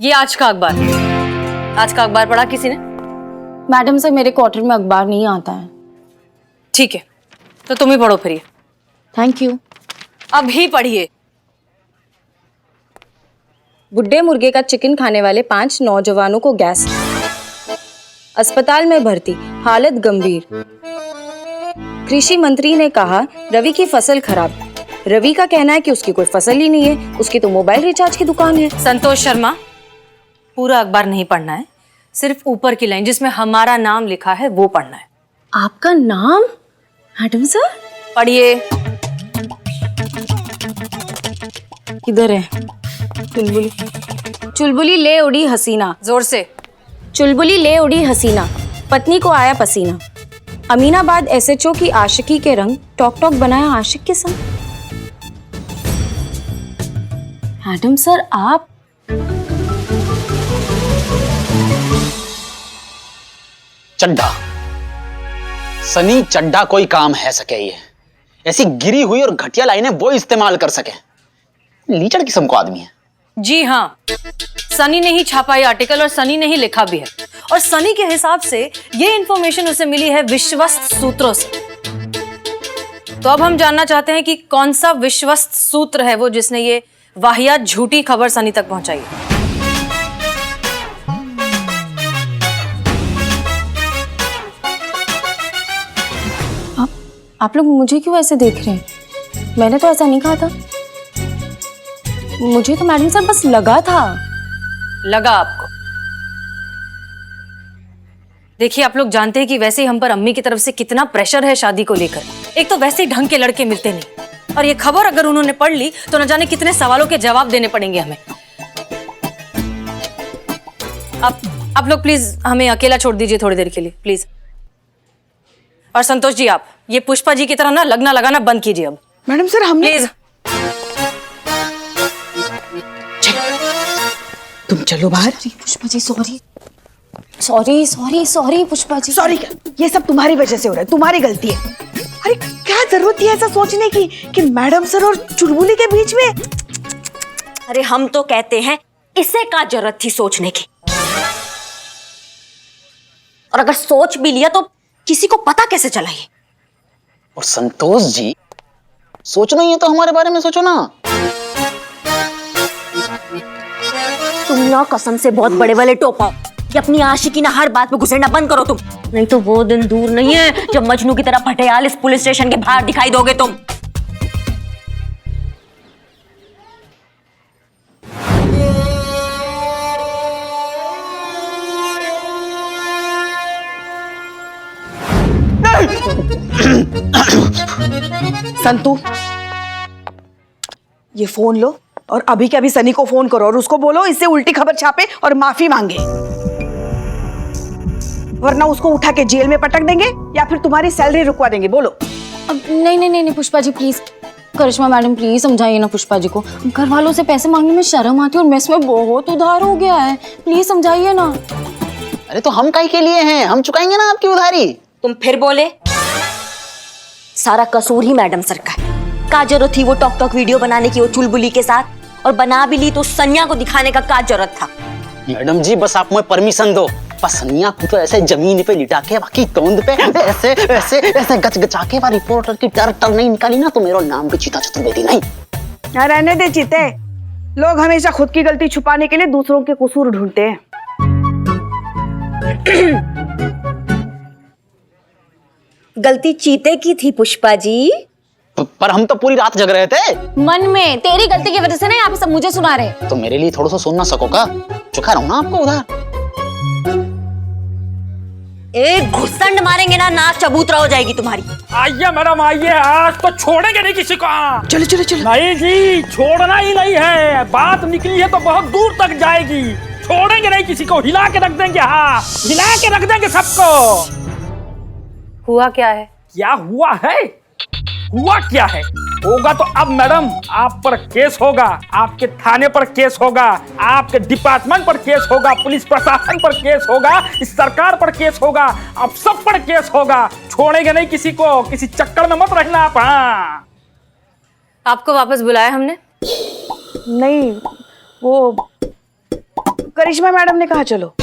ये आज का अखबार, आज का अखबार पढ़ा किसी ने? मैडम सर मेरे क्वार्टर में अखबार नहीं आता है। ठीक है, तो तुम ही पढ़ो फिर ये। Thank you. अभी पढ़िए। बुड्ढे मुर्गे का चिकन खाने वाले 5 नौजवानों को गैस, अस्पताल में भर्ती, हालत गंभीर। कृषि मंत्री ने कहा रवि की फसल खराब। रवि का कहना है कि उसकी कोई फसल ही नहीं है, उसकी तो मोबाइल रिचार्ज की दुकान है। संतोष शर्मा, पूरा अखबार नहीं पढ़ना है, सिर्फ ऊपर की लाइन जिसमें हमारा नाम लिखा है वो पढ़ना है। आपका नाम? मैडम सर पढ़िए। किधर है? चुलबुली चुलबुली ले उड़ी हसीना, जोर से। चुलबुली ले उड़ी हसीना, पत्नी को आया पसीना। अमीनाबाद एसएचओ की आशिकी के रंग, टॉक टॉक बनाया आशिक के संग। मैडम सर आप? चड्ढा, सनी चड्ढा कोई काम है सके ये, ऐसी गिरी हुई और घटिया लाइनें वो इस्तेमाल कर सके। लीचड़ किस्म को आदमी है। जी हाँ, सनी ने ही छापा ये आर्टिकल और सनी ने ही लिखा भी है। और सनी के हिसाब से ये इंफॉर्मेशन उसे मिली है विश्वस्त सूत्रों से। तो अब हम जानना चाहते हैं कि कौन सा विश्वस्त सूत्र है वो जिसने ये वाहियात झूठी खबर सनी तक पहुंचाई है। आप लोग मुझे क्यों ऐसे देख रहे हैं? मैंने तो ऐसा नहीं कहा था। मुझे तो मैडम सर बस लगा था। लगा आपको? देखिए, आप लोग जानते हैं कि वैसे ही हम पर अम्मी की तरफ से कितना प्रेशर है शादी को लेकर। एक तो वैसे ही ढंग के लड़के मिलते नहीं, और ये खबर अगर उन्होंने पढ़ ली तो न जाने कितने सवालों के जवाब देने पड़ेंगे हमें। आप लोग प्लीज हमें अकेला छोड़ दीजिए थोड़ी देर के लिए, प्लीज। और संतोष जी, आप ये पुष्पा जी की तरह ना लगना लगाना बंद कीजिए अब। मैडम सर हमने प्लीज तुम चलो बाहर। Pushpa ji sorry sorry sorry sorry Pushpa ji. Sorry, ये सब तुम्हारी वजह से हो रहा है, तुम्हारी गलती है। अरे क्या जरूरत थी ऐसा सोचने की कि मैडम सर और चुलबुली के बीच में? अरे हम तो कहते हैं इसे क्या जरूरत थी सोचने की। और अगर सोच भी लिया तो किसी को पता कैसे चला ये? और संतोष जी, सोचना ही है तो हमारे बारे में सोचो ना। तुम ना कसम से बहुत बड़े वाले टोपा, कि अपनी आशिकी ना हर बात में घुसेड़ना बंद करो तुम, नहीं तो वो दिन दूर नहीं है जब मजनू की तरह फटेयाल इस पुलिस स्टेशन के बाहर दिखाई दोगे तुम। संतू, ये फोन लो और अभी के अभी सनी को फोन करो और उसको बोलो इससे उल्टी खबर छापे और माफी मांगे, वरना उसको उठा के जेल में पटक देंगे या फिर तुम्हारी सैलरी रुकवा देंगे। बोलो। अब नहीं Pushpa ji please, Karishma madam please समझाइए ना पुष्पा जी को। घर वालों से पैसे मांगने में शर्म आती है और मेस में बहुत उधार हो गया है, प्लीज समझाइए ना। अरे तो हम काहे के लिए हैं, हम चुकाएंगे ना आपकी उधारी। तुम फिर बोले? सारा कसूर ही मैडम सर का है। क्या जरूरत थी वो टॉक टॉक वीडियो बनाने की वो चुलबुली के साथ? और बना भी ली तो सनिया को दिखाने का क्या जरूरत था? मैडम जी बस आप मुझे परमिशन दो। बस सनिया को तो ऐसे जमीन पे लिटा के बाकी तोंद पे ऐसे ऐसे ऐसे गचगचा के रिपोर्टर की टर नहीं निकाली ना तो मेरा नाम भी चीता चतुर्वेदी नहीं। रहने दे चीते, लोग हमेशा खुद की गलती छुपाने के लिए दूसरों के कसूर ढूंढते हैं। गलती चीते की थी पुष्पा जी। पर हम तो पूरी रात जग रहे थे। मन में तेरी गलती की वजह से ना यहाँ पे सब मुझे सुना रहे। तो मेरे लिए थोड़ा सा सुन ना सकोगा? चुका रहा हूँ ना आपको उधार। एक घुसंड मारेंगे ना नाक चबूतरा हो जाएगी तुम्हारी। आइए मैडम आइए, आज तो छोड़ेंगे नहीं किसी को। चलो चलो चलो। नहीं जी, छोड़ना ही नहीं है, बात निकली है तो बहुत दूर तक जाएगी। छोड़ेंगे नहीं किसी को, हिला के रख देंगे। हाँ, हिला के रख देंगे सबको। हुआ क्या है? क्या हुआ है? हुआ क्या है? होगा तो अब मैडम आप पर केस होगा, आपके थाने पर केस होगा, आपके डिपार्टमेंट पर केस होगा, पुलिस प्रशासन पर केस होगा, इस सरकार पर केस होगा, अब सब पर केस होगा। छोड़ेंगे नहीं किसी को, किसी चक्कर में मत रहना आप। हाँ, आपको वापस बुलाया हमने? नहीं, वो करिश्मा मैडम ने कहा चलो।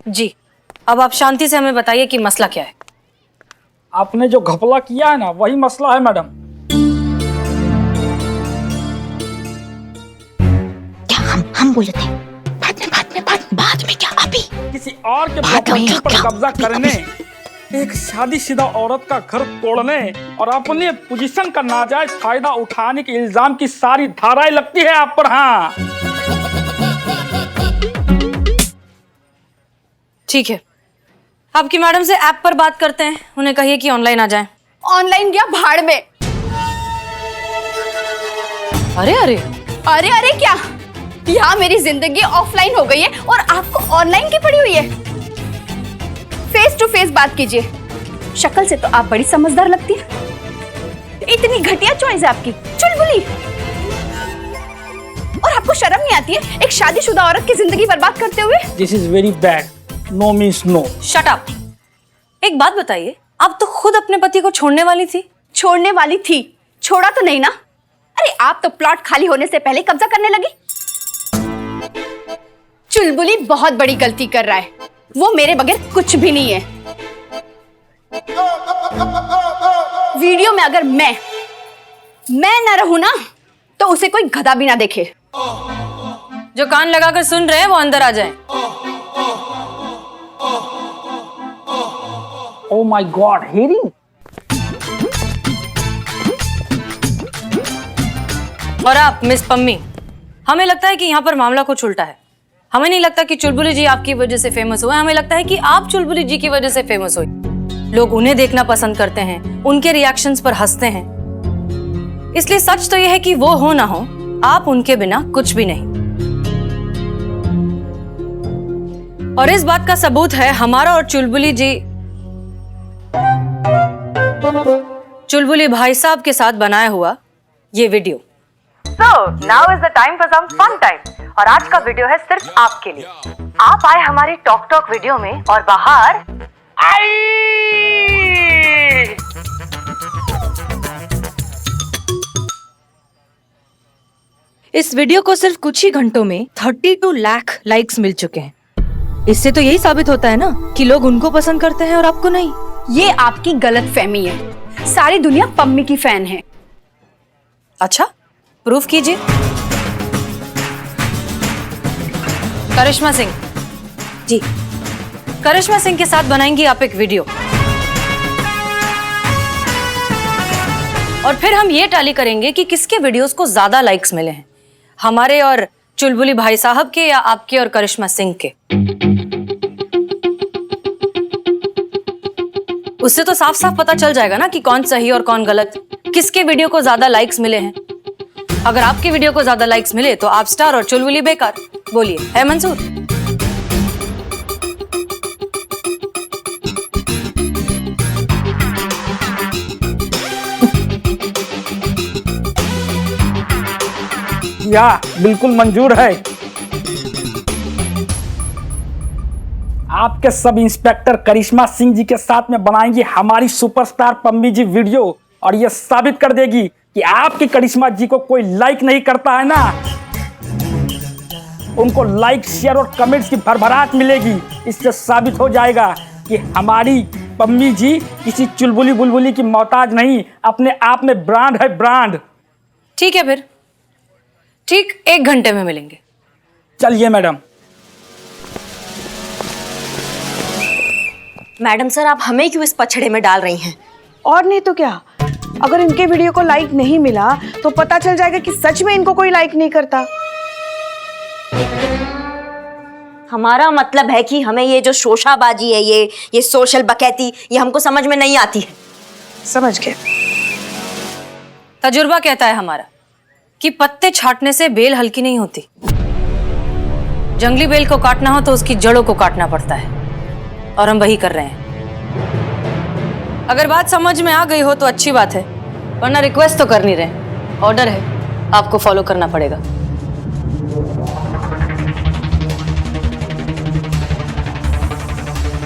जी, अब आप शांति से हमें बताइए कि मसला क्या है। आपने जो घपला किया है ना, वही मसला है मैडम। क्या हम बोले थे? बाद में क्या अभी? किसी और के प्रॉपर्टी पर कब्जा करने, एक शादीशुदा औरत का घर तोड़ने और अपनी पोजीशन का नाजायज फायदा उठाने के इल्जाम की सारी धाराएं लगती है आप पर। हाँ, ठीक है, आपकी मैडम से ऐप पर बात करते हैं, उन्हें कहिए कि ऑनलाइन आ जाएं। ऑनलाइन गया भाड़ में। अरे अरे अरे अरे क्या, यहाँ मेरी जिंदगी ऑफलाइन हो गई है और आपको ऑनलाइन की पड़ी हुई है। फेस टू फेस बात कीजिए। शक्ल से तो आप बड़ी समझदार लगती है। इतनी घटिया चॉइस है आपकी, चुलबुली। और आपको शर्म नहीं आती है एक शादीशुदा औरत की जिंदगी बर्बाद करते हुए? This is very bad. No means no. Shut up. एक बात बताइए, आप तो खुद अपने पति को छोड़ने वाली थी। छोड़ने वाली थी, छोड़ा तो नहीं ना। अरे आप तो प्लॉट खाली होने से पहले कब्जा करने लगी। चुलबुली बहुत बड़ी गलती कर रहा है, वो मेरे बगैर कुछ भी नहीं है। वीडियो में अगर मैं ना रहूं ना, तो उसे कोई गधा भी ना देखे। जो कान लगाकर सुन रहे हैं वो अंदर आ जाएं। Oh my God, hearing. और आप मिस पम्मी, हमें लगता है कि यहाँ पर मामला कुछ उल्टा है। हमें नहीं लगता कि चुलबुली जी आपकी वजह से फेमस हुए, हमें लगता है कि आप चुलबुली जी की वजह से फेमस हुई। लोग उन्हें देखना पसंद करते हैं, उनके रिएक्शंस पर हंसते हैं। इसलिए सच तो यह है कि वो हो ना हो, आप उनके बिना कुछ भी नहीं। और इस बात का सबूत है हमारा और चुलबुली भाई साहब के साथ बनाया हुआ ये video. So now is the time for some fun time। और आज का वीडियो है सिर्फ आपके लिए। आप आए हमारी टॉक टॉक वीडियो में और बाहर इस वीडियो को सिर्फ कुछ ही घंटों में 32 लाख लाइक्स मिल चुके हैं। इससे तो यही साबित होता है ना कि लोग उनको पसंद करते हैं और आपको नहीं। ये आपकी गलतफहमी है। सारी दुनिया पम्मी की फैन है। अच्छा, प्रूफ कीजिए। करिश्मा सिंह जी, करिश्मा सिंह के साथ बनाएंगी आप एक वीडियो और फिर हम ये टैली करेंगे कि किसके वीडियोस को ज्यादा लाइक्स मिले हैं, हमारे और चुलबुली भाई साहब के या आपके और करिश्मा सिंह के। उससे तो साफ साफ पता चल जाएगा ना कि कौन सही और कौन गलत, किसके वीडियो को ज्यादा लाइक्स मिले हैं। अगर आपके वीडियो को ज्यादा लाइक्स मिले तो आप स्टार और चुलबुली बेकार। बोलिए, है मंजूर? या बिल्कुल मंजूर है। आपके सब इंस्पेक्टर करिश्मा सिंह जी के साथ में बनाएंगी हमारी सुपरस्टार पम्मी जी वीडियो और ये साबित कर देगी कि आपकी करिश्मा जी को कोई लाइक नहीं करता है ना, उनको लाइक शेयर और कमेंट्स की भरभराट मिलेगी। इससे साबित हो जाएगा कि हमारी पम्मी जी किसी चुलबुली बुलबुली की मोहताज नहीं, अपने आप में ब्रांड है, ब्रांड। ठीक है, फिर ठीक 1 घंटे में मिलेंगे। चलिए मैडम। मैडम सर, आप हमें क्यों इस पछड़े में डाल रही हैं? और नहीं तो क्या, अगर इनके वीडियो को लाइक नहीं मिला तो पता चल जाएगा कि सच में इनको कोई लाइक नहीं करता। हमारा मतलब है कि हमें ये जो शोशाबाजी है, ये सोशल बकैती, ये हमको समझ में नहीं आती है। समझ गए। तजुर्बा कहता है हमारा कि पत्ते छाटने से बेल हल्की नहीं होती। जंगली बेल को काटना हो तो उसकी जड़ों को काटना पड़ता है, और हम वही कर रहे हैं। अगर बात समझ में आ गई हो तो अच्छी बात है, वरना रिक्वेस्ट तो कर नहीं रहे, ऑर्डर है, आपको फॉलो करना पड़ेगा।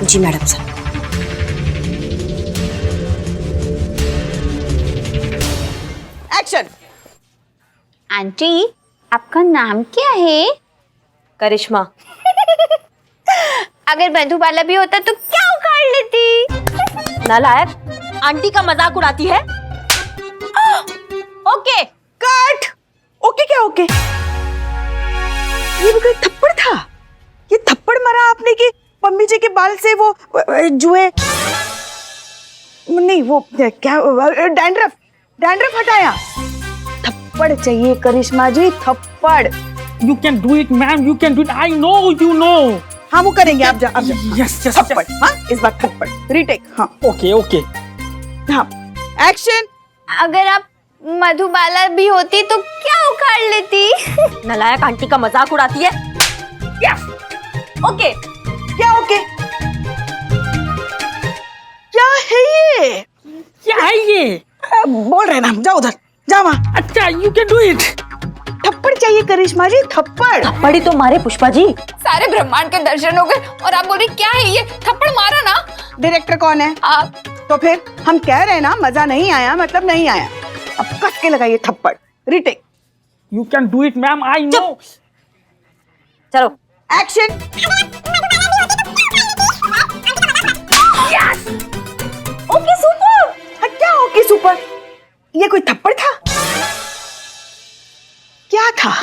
जी मैडम सर। एक्शन। आंटी, आपका नाम क्या है? करिश्मा। अगर मधुबाला भी होता तो क्या उखाड़ लेती? नालायक, आंटी का मजाक उड़ाती है। ओके। कट। ओके क्या ओके? ये भी कोई थप्पड़ था? ये थप्पड़ मारा आपने कि पम्मी जी के बाल से वो जुए नहीं वो क्या डैंड्रफ हटाया? थप्पड़ चाहिए करिश्मा जी, थप्पड़। You can do it, ma'am. You can do it. I know, you know. हाँ वो करेंगे, आप जा। Yes, yes, थप्पड़। yes. हाँ इस बार थप्पड़। रीटेक। हाँ Okay, okay. हाँ एक्शन। अगर आप मधुबाला भी होती तो क्या उखाड़ लेती? नालायक, आंटी का मजाक उड़ाती है। Yes. ओके। क्या ओके? क्या है ये? क्या है ये? बोल रहे ना, जाओ उधर, जाओ वहाँ। अच्छा, you can do it. थप्पड़ चाहिए करिश्मा जी, थप्पड़। बड़ी तो मारे पुष्पा जी। सारे ब्रह्मांड के दर्शन हो गए और आप बोल रही क्या है ये? थप्पड़ मारा ना। डायरेक्टर कौन है? आप। तो फिर हम कह रहे हैं ना, मजा नहीं आया मतलब नहीं आया। अब कस के लगाइए थप्पड़। Retake. You can do it, ma'am. I know. चलो। एक्शन। Okay super. हाँ, क्या ओके सुपर? ये कोई थप्पड़ था? क्या था?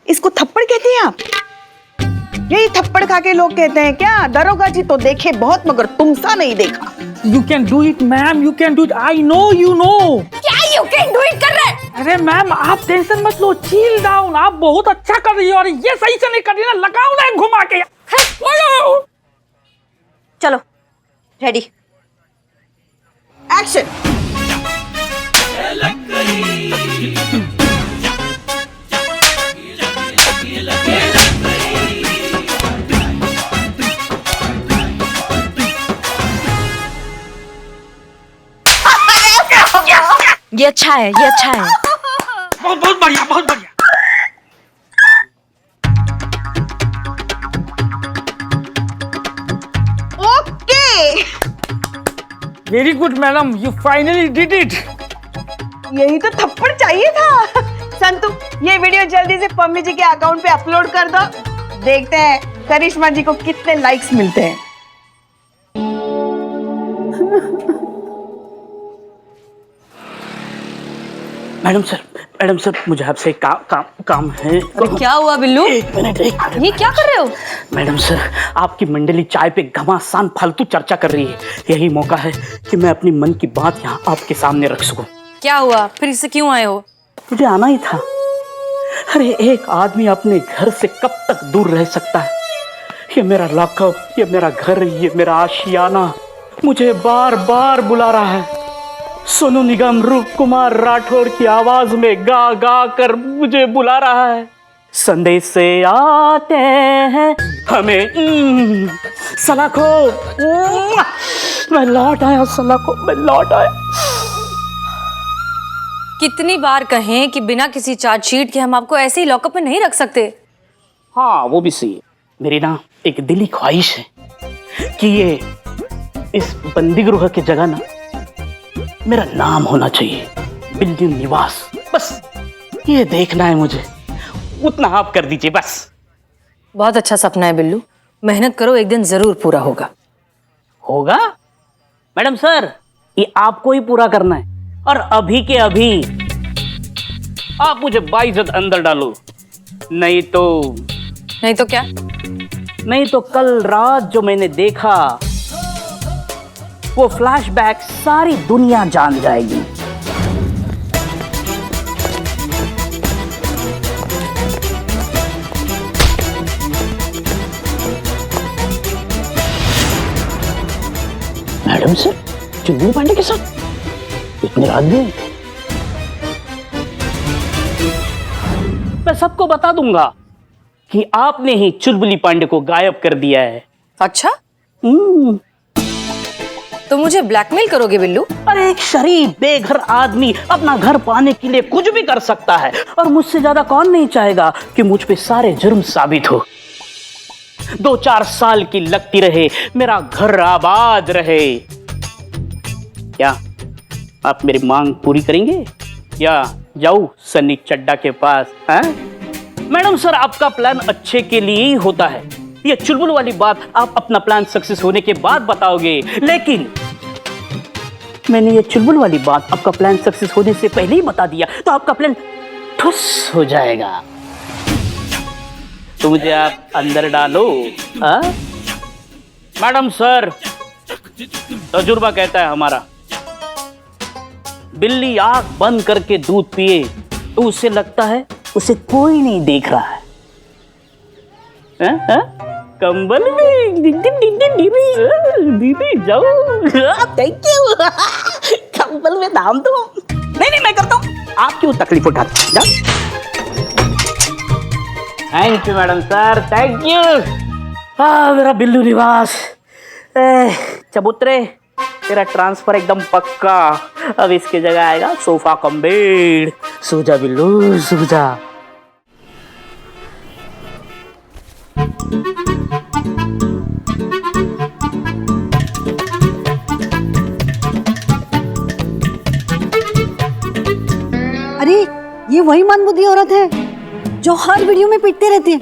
इसको थप्पड़ कहते हैं आप? यही थप्पड़ खा के लोग कहते हैं क्या? दरोगा जी तो देखे बहुत मगर तुमसा नहीं देखा। You can do it, ma'am. You can do it. I know, you know. क्या you can do it कर रहे हैं? अरे मैम, आप टेंशन मत लो, चिल डाउन। आप बहुत अच्छा कर रही हो और ये सही से नहीं कर रही ना, लगाओ ना घुमा के। लगाओ। चलो रेडी। एक्शन। ये अच्छा है, ये अच्छा है। बहुत बहुत बढ़िया, बहुत बढ़िया। Okay. Very good madam, you finally did it. यही तो थप्पड़ चाहिए था। संतु, ये वीडियो जल्दी से पम्मी जी के अकाउंट पे अपलोड कर दो। देखते हैं करिश्मा जी को कितने लाइक्स मिलते हैं। मैडम सर, मुझे आपसे काम है। क्या हुआ बिल्लू? एक मिनट। ये क्या कर रहे हो? मैडम सर, आपकी मंडली चाय पे घमासान फालतू चर्चा कर रही है। यही मौका है कि मैं अपनी मन की बात यहाँ आपके सामने रख सकूं। क्या हुआ? फिर इससे क्यों आए हो? मुझे आना ही था। अरे एक आदमी अपने घर से कब तक दूर रह सकता है? ये मेरा लॉकअप, ये मेरा घर, ये मेरा आशियाना मुझे बार बार बुला रहा है। सोनू निगम रूप कुमार राठौड़ की आवाज में गा गा कर मुझे बुला रहा है। संदेश से आते हैं हमें सलाखो। मैं लौट आया सलाखो, मैं लौट आया। कितनी बार कहें कि बिना किसी चार्जशीट के हम आपको ऐसे ही लॉकअप में नहीं रख सकते। हाँ वो भी सही है। मेरी ना एक दिली ख्वाहिश है कि ये इस बंदी गृह की जगह ना मेरा नाम होना चाहिए, बिल्डिंग निवास। बस ये देखना है मुझे, उतना आप कर दीजिए बस। बहुत अच्छा सपना है बिल्लू, मेहनत करो, एक दिन जरूर पूरा होगा। होगा? मैडम सर, ये आपको ही पूरा करना है और अभी के अभी। आप मुझे बाइज्जत अंदर डालो, नहीं तो क्या? नहीं तो कल रात जो मैंने देखा वो फ्लैशबैक सारी दुनिया जान जाएगी। मैडम सर, चुलबुली पांडे के साथ इतनी रात भी? मैं सबको बता दूंगा कि आपने ही चुलबुली पांडे को गायब कर दिया है। अच्छा, तो मुझे ब्लैकमेल करोगे बिल्लू? अरे एक शरीफ बेघर आदमी अपना घर पाने के लिए कुछ भी कर सकता है और मुझसे ज्यादा कौन नहीं चाहेगा कि मुझ पे सारे जुर्म साबित हो। 2-4 साल की लगती रहे, मेरा घर आबाद रहे। क्या आप मेरी मांग पूरी करेंगे या जाऊं सन्नी चड्डा के पास? हैं? मैडम सर, आपका प्लान अच्छे के लिए ही होता है। ये चुलबुल वाली बात आप अपना प्लान सक्सेस होने के बाद बताओगे, लेकिन मैंने ये चुलबुल वाली बात आपका प्लान सक्सेस होने से पहले ही बता दिया तो आपका प्लान ठुस हो जाएगा। तो मुझे आप अंदर डालो। मैडम सर, तजुर्बा कहता है हमारा, बिल्ली आंख बंद करके दूध पिए तो उसे लगता है उसे कोई नहीं देख रहा है। कंबल में दीदी जाओ, थैंक यू। कंबल में दाम दो। नहीं मैं करता हूँ, आप क्यों तकलीफ उठाते? Thank you madam sir, thank you. मेरा बिल्लू निवास। चबूतरे, तेरा ट्रांसफर एकदम पक्का। अब इसकी जगह आएगा सोफा कम बेड। सो जा बिल्लू, सो जा। अरे ये वही मंदबुद्धि औरत है जो हर वीडियो में पीटते रहती है।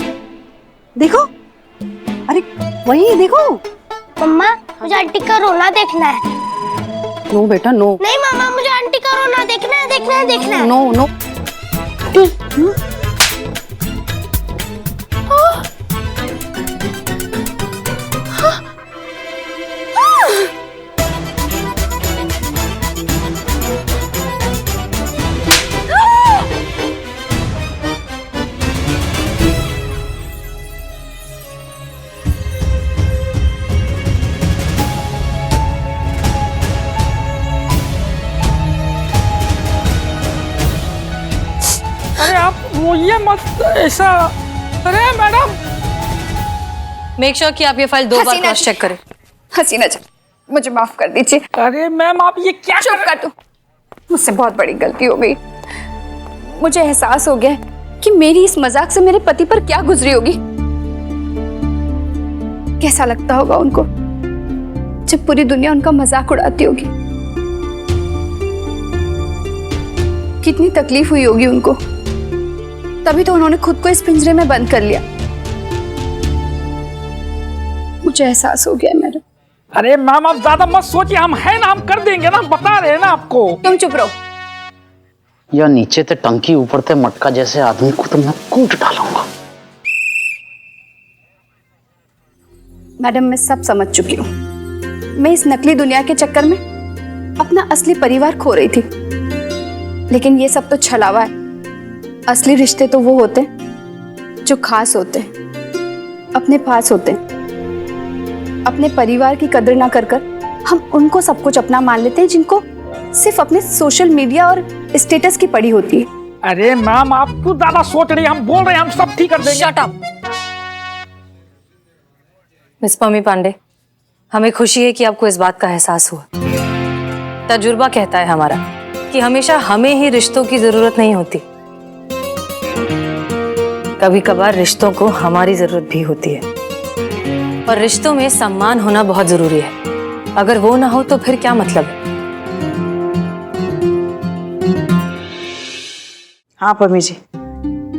देखो, अरे वही देखो। मम्मा, मुझे आंटी का रोना देखना है। नो बेटा नो। नहीं मम्मा, मुझे आंटी का रोना देखना है, देखना है, देखना है। No no. अरे आप रोइए मत ऐसा। अरे मैडम, मेक श्योर कि आप ये फाइल 2 बार हसीना क्रॉस जी। चेक करें। हसीना जी, मुझे माफ कर दीजिए। अरे मैम आप ये क्या चुप कर दो, मुझसे बहुत बड़ी गलती हो गई। मुझे एहसास हो गया कि मेरी इस मजाक से मेरे पति पर क्या गुजरी होगी। कैसा लगता होगा उनको जब पूरी दुनिया उनका मजाक उड़ाती होगी। कितनी तकलीफ हुई होगी उनको, तभी तो उन्होंने खुद को इस पिंजरे में बंद कर लिया। मुझे एहसास हो गया मैडम। अरे मैम आप ज्यादा मत सोचिए, हम हैं ना, हम कर देंगे ना, बता रहे हैं ना आपको। तुम चुप रहो। या नीचे ते टंकी ऊपर ते मटका जैसे आदमी को तो मैं कूट डालूंगा। मैडम मैं सब समझ चुकी हूँ। मैं इस नकली दुनिया के चक्कर में अपना असली परिवार खो रही थी, लेकिन ये सब तो छलावा है। असली रिश्ते तो वो होते हैं जो खास होते हैं, अपने पास होते हैं। अपने परिवार की कदर ना कर हम उनको सब कुछ अपना मान लेते हैं जिनको सिर्फ अपने सोशल मीडिया और स्टेटस की पड़ी होती है। अरे मैम आप क्यों ज्यादा सोच रही हैं, हम बोल रहे हैं, हम सब ठीक कर देंगे। Shut up. Miss Pammi Pandey, हमें खुशी है कि आपको इस बात का एहसास हुआ। तजुर्बा कहता है हमारा कि हमेशा हमें ही रिश्तों की जरूरत नहीं होती, कभी कभार रिश्तों को हमारी जरूरत भी होती है। और रिश्तों में सम्मान होना बहुत जरूरी है। अगर वो ना हो तो फिर क्या मतलब है। हाँ पम्मी जी,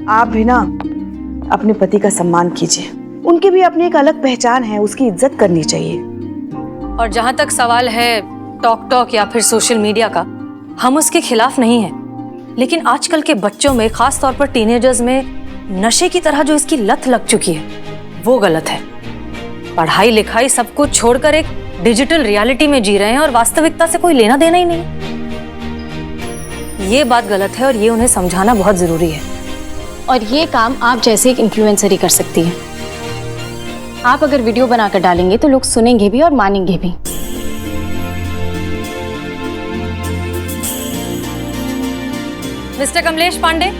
आप भी ना अपने पति का सम्मान कीजिए। उनकी भी अपनी एक अलग पहचान है, उसकी इज्जत करनी चाहिए। और जहां तक सवाल है टॉक या फिर सोशल मीडिया का, हम उसके खिलाफ नहीं हैं, लेकिन आजकल के बच्चों में, खास तौर पर टीनेजर्स में नशे की तरह जो इसकी लत लग चुकी है वो गलत है। पढ़ाई लिखाई सब कुछ छोड़कर एक डिजिटल रियलिटी में जी रहे हैं और वास्तविकता से कोई लेना देना ही नहीं। ये बात गलत है और ये उन्हें समझाना बहुत जरूरी है। और ये काम आप जैसे एक इन्फ्लुएंसर ही कर सकती है। आप अगर वीडियो बनाकर डालेंगे तो लोग सुनेंगे भी और मानेंगे भी। मिस्टर कमलेश पांडे,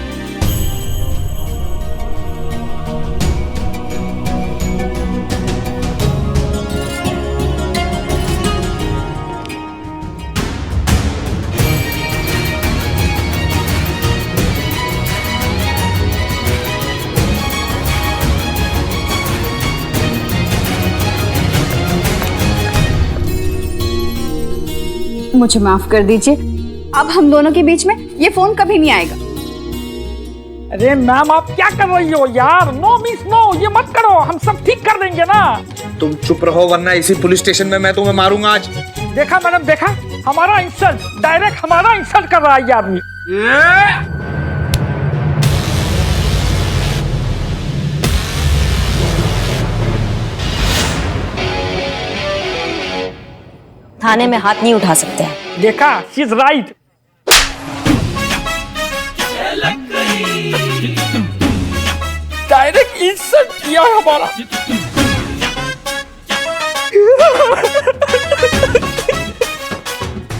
मुझे माफ कर दीजिए, अब हम दोनों के बीच में ये फोन कभी नहीं आएगा। अरे मैम आप क्या कर रही हो यार? नो मीन्स नो, ये मत करो, हम सब ठीक कर देंगे ना। तुम चुप रहो वरना इसी पुलिस स्टेशन में मैं तुम्हें मारूंगा आज। देखा मैडम, देखा, हमारा इंसल्ट, डायरेक्ट हमारा इंसल्ट कर रहा है ये आदमी। थाने में हाथ नहीं उठा सकते हैं। देखा, she is right. Direct insult किया है हमारा।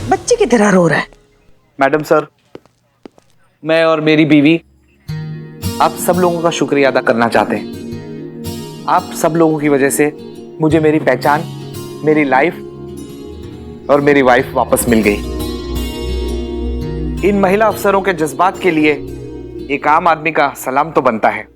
बच्चे की तरह रो रहा है। मैडम सर, मैं और मेरी बीवी आप सब लोगों का शुक्रिया अदा करना चाहते हैं। आप सब लोगों की वजह से मुझे मेरी पहचान, मेरी लाइफ और मेरी वाइफ वापस मिल गई। इन महिला अफसरों के जज्बात के लिए एक आम आदमी का सलाम तो बनता है।